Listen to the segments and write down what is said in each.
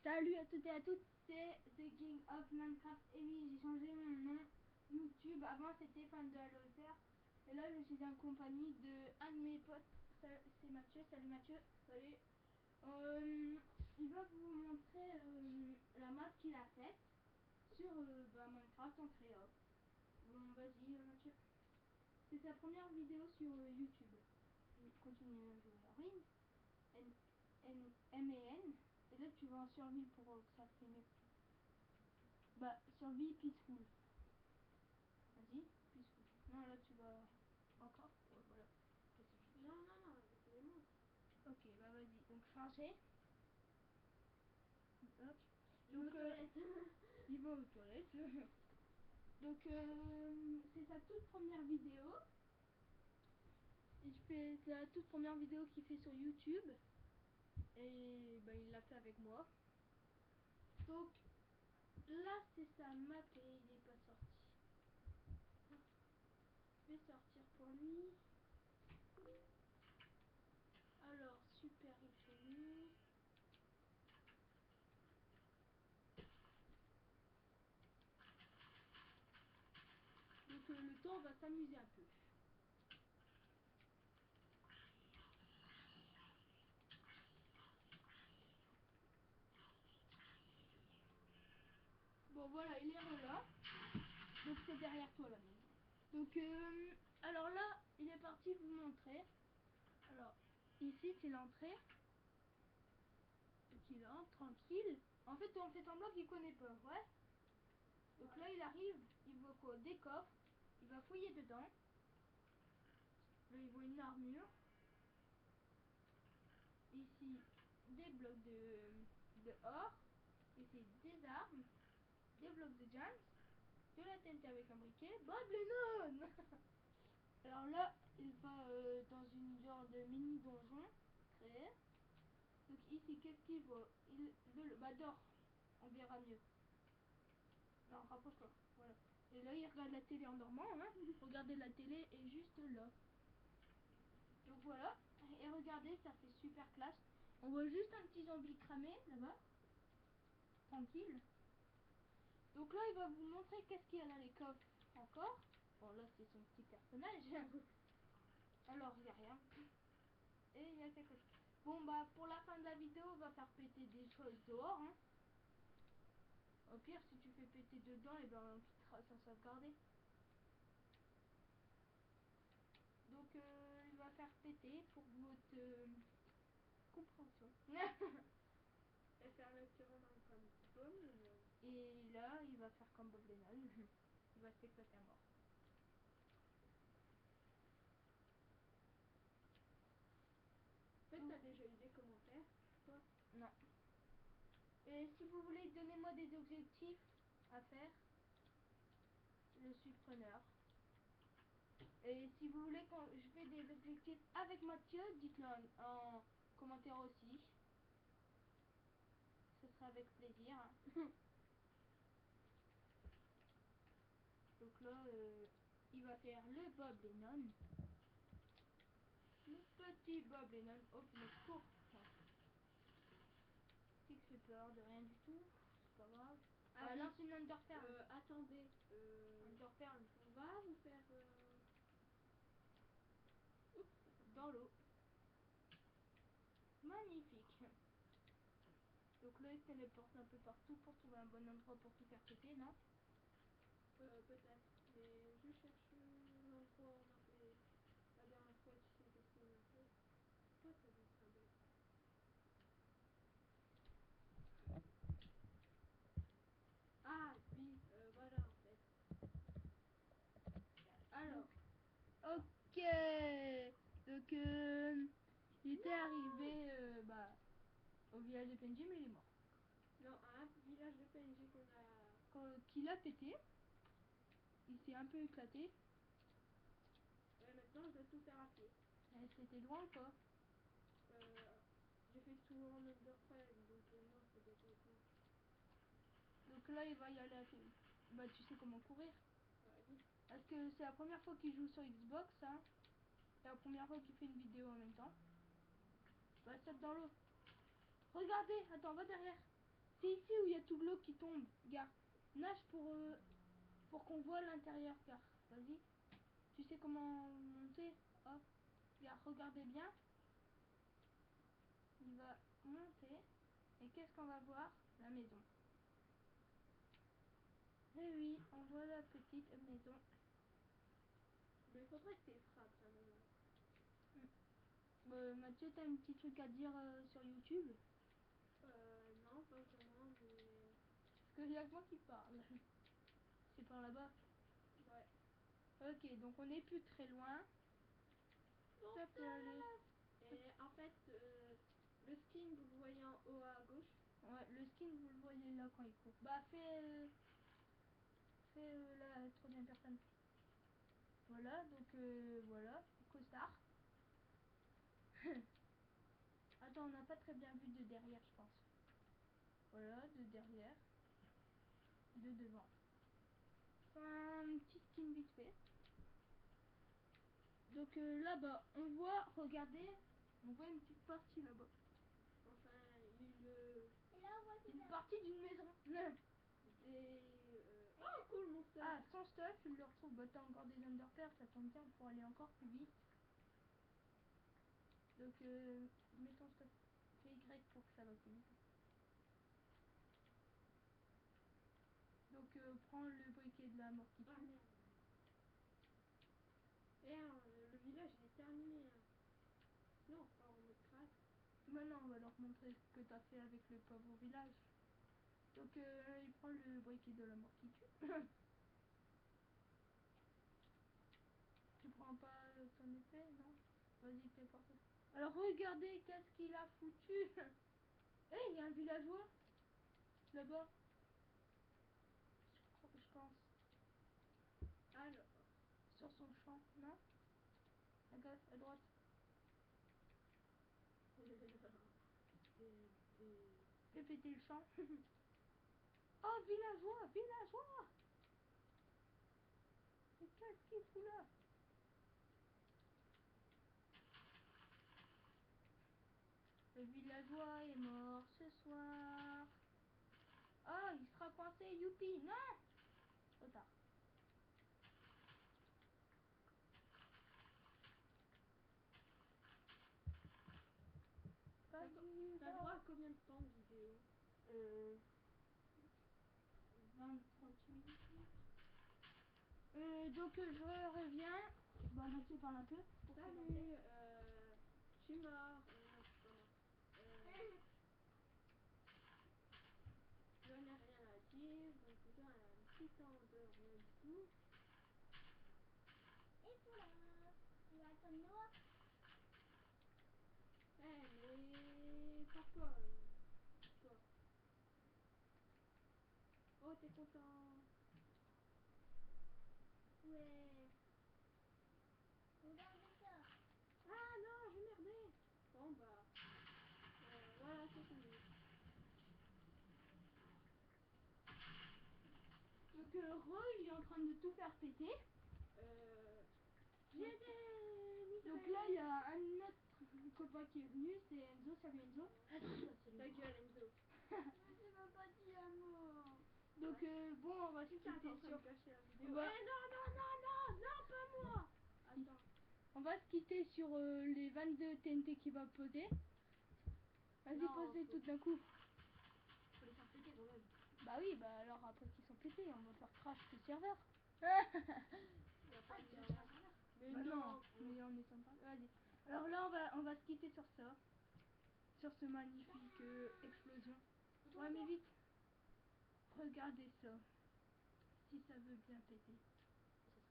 Salut à toutes et à toutes, c'est The King of Minecraft. Et oui, j'ai changé mon nom YouTube. Avant c'était Fan de Haloter. Et là je suis en compagnie de un de mes potes. C'est Mathieu. Salut Mathieu. Salut. Il va vous montrer la map qu'il a faite sur Minecraft en créa. Bon, vas-y Mathieu. C'est sa première vidéo sur YouTube. Continue à jouer à Ring. M et N. Et là tu vas en survie pour que ça fait mieux. Bah, survie peaceful. Vas-y, peaceful. Non, là tu vas encore. Ouais, voilà. Non, avec les mots. Ok, bah vas-y. Donc changer. Hop. Donc, Donc, il va aux toilettes. Donc, c'est sa toute première vidéo. C'est la toute première vidéo qu'il fait sur YouTube. Et bah, il l'a fait avec moi. Donc, là, c'est sa map et il n'est pas sorti. Je vais sortir pour lui. Alors, super, il fait nuit. Donc, le temps, on va s'amuser un peu. Bon, voilà, il est là. Donc, c'est derrière toi, la maison. Donc, alors là, il est parti vous montrer. Alors, ici, c'est l'entrée. Donc, il entre tranquille. En fait, on fait semblant qu'il connaît pas, ouais. Donc là, il arrive, il voit quoi? Des coffres. Il va fouiller dedans. Là, il voit une armure. Ici, des blocs de or. Ici, des armes. Des blocs de jams. De la TNT avec un briquet. Bob Lennon. Alors là, il va dans une genre de mini donjon créé. Donc ici, qu'est-ce qu'il voit? Bah dort. On verra mieux. Non, rapproche-toi. Voilà. Et là, il regarde la télé en dormant. Hein. Regardez, la télé est juste là. Donc voilà. Et regardez, ça fait super classe. On voit juste un petit zombie cramé là-bas. Tranquille. Donc là, il va vous montrer qu'est-ce qu'il y a dans les coffres encore. Bon, là, c'est son petit personnage. Alors, il n'y a rien. Et il y a quelque chose. Bon, bah, pour la fin de la vidéo, on va faire péter des choses dehors. Hein. Au pire, si tu fais péter dedans, et ben, on quittera sans sauvegarder. Donc, il va faire péter pour votre compréhension. Et faire le tyran comme Bob Lennon. Et là, il va faire comme Bob Lennon. Il va s'éclater à mort. En fait, t'as déjà eu des commentaires, toi? Non. Et si vous voulez, donnez-moi des objectifs à faire. Je suis preneur. Et si vous voulez que je fais des objectifs avec Mathieu, dites-le en commentaire aussi. Ce sera avec plaisir. Donc là, il va faire le Bob Lennon. Le petit Bob Lennon. Oh, punaise, cours. Qui fait peur de rien du tout. C'est pas grave. Ah, lance une Underpearl. Attendez. Underpearl. On va vous faire... Dans l'eau. Magnifique. Donc là, il téléporte un peu partout pour trouver un bon endroit pour tout faire péter, non? peut-être. Mais je cherche l'endroit où on a fait... La dernière fois, tu sais qu'est-ce qu'on a fait? Toi, t'as dit ça bête. Ah, oui, voilà, en fait. Alors, ok. Donc, il était arrivé au village de PNJ, mais il est mort. Non, à un village de PNJ Qu'il a pété, il s'est un peu éclaté. Et maintenant, je dois tout faire à pied. C'était loin ou pas? J'ai fait tout en Underpearl, donc non, ça doit pas être loin. Donc là, il va y aller à pied. Bah, tu sais comment courir. Vas-y. Parce que c'est la première fois qu'il joue sur Xbox, hein. C'est la première fois qu'il fait une vidéo en même temps. Bah, saute dans l'eau. Regardez, attends, va derrière. C'est ici où il y a tout l'eau qui tombe. Regarde. Nage pour qu'on voit l'intérieur. Regarde. Vas-y. Tu sais comment monter? Hop. Regarde, regardez bien. Il va monter. Et qu'est-ce qu'on va voir? La maison. Eh oui, on voit la petite maison. Mais il faudrait que tu frappes un moment. Mathieu, t'as un petit truc à dire sur YouTube? Non, pas vraiment, mais... Parce qu'il y a que moi qui parle. C'est par là-bas. Ouais. Ok, donc on n'est plus très loin. Ça peut aller. Et en fait, le skin, vous le voyez en haut à gauche. Ouais, le skin, vous le voyez là quand il court. Bah, fais la troisième personne. Voilà, donc voilà, costard. Attends, on n'a pas très bien vu de derrière, je pense. Voilà, de derrière. De devant. Un petit skin vite fait. Donc là-bas, on voit, regardez, on voit une petite partie là-bas. Enfin, Une partie d'une maison. Oh, cool, mon stuff. Ah, son stuff, il le retrouve. Bah, t'as encore des underpairs, ça tombe bien pour aller encore plus vite. Donc, mets ton stuff. Fais Y pour que ça va plus vite. Donc, prends le briquet de la mort qui tue. Ah, merde. Et le village, il est terminé. Hein. Non, on part en mode crack. Maintenant, on va leur montrer ce que t'as fait avec le pauvre village. Donc, il prend le briquet de la mort qui tue. Tu prends pas ton épée, non? Vas-y, fais pas ça. Alors, regardez qu'est-ce qu'il a foutu. Eh, il y a un villageois là-bas. Je pense. Alors. Sur son champ, non? À gauche, à droite. Fais péter le champ. Oh, villageois, villageois! Mais qu'est-ce qu'il fout là? Le villageois est mort ce soir. Oh, il sera coincé, youpi! Non! Trop tard. T'as droit à combien de temps de vidéo? 20-30 minutes. Donc je reviens. Bon, Mathieu parle un peu. Salut, je suis mort. Non, je suis pas mort. Je n'ai rien à dire, donc déjà un petit temps de rien du tout. Et voilà, tu vas comme moi. Eh, mais pourquoi toi? Oh, t'es content? Ouais. Regardez ça. Ah non, j'ai merdé. Bon bah, voilà, c'est fini. Donc Roy, il est en train de tout faire péter. J'ai des Donc là, il y a un autre copain qui est venu, c'est Enzo. Salut Enzo. Ta gueule, Enzo. Mais tu m'as pas dit un mot. Donc bon, on va se Tu t'es en quitter train sur... de cacher la vidéo. On va... Eh non, non, non, non, non, pas moi. Attends. On va se quitter sur les 22 TNT qu'il va poser. Vas-y, Non, posez faut- tout d'un coup. Faut les faire péter quand même. Bah oui, bah alors après qu'ils sont pétés, on va faire crash le serveur. Y a pas de serveur. Mais Bah non. mais on est sympa. Vas-y. Alors là, on va se quitter sur ça. Sur ce magnifique explosion. Ouais, mais vite. Regardez ça. Si ça veut bien péter.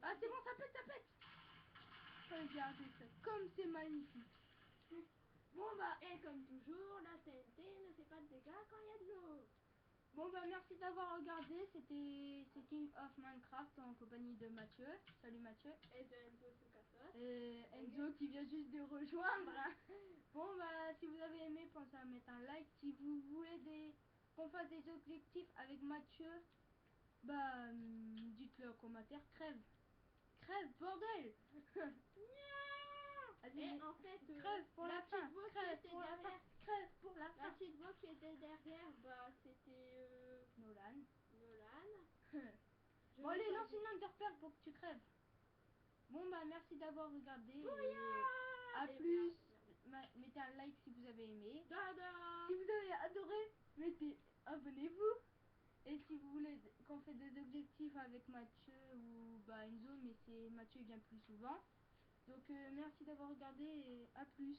Ah, c'est bon, ça pète, ça pète. Regardez ça. Comme c'est magnifique. Bon bah, et comme toujours, la TNT ne fait pas de dégâts quand il y a de l'eau. Bon bah merci d'avoir regardé. C'était King of Minecraft en compagnie de Mathieu. Salut Mathieu. Et de Enzo Sukatos. Et Enzo qui vient juste de rejoindre. Bon bah si vous avez aimé, pensez à mettre un like. Si vous voulez qu'on fasse des objectifs avec Mathieu, bah dites-le en commentaire. Crève. Crève, bordel. Vas-y, Et mais en fait, crève pour la la petite fin. voix qui Crève était pour la fin. derrière. Crève pour la La fin. petite voix qui était derrière, bah c'était Nolan. Nolan. Je Bon l'ai allez, pas lance vu. une Underpearl pour que tu crèves. Bon bah merci d'avoir regardé. Bouillard À Et plus. merde. Mettez un like si vous avez aimé. Dada. Si vous avez adoré, abonnez-vous. Et si vous voulez qu'on fait des objectifs avec Mathieu ou bah Enzo, mais c'est Mathieu vient plus souvent. Donc merci d'avoir regardé et à plus.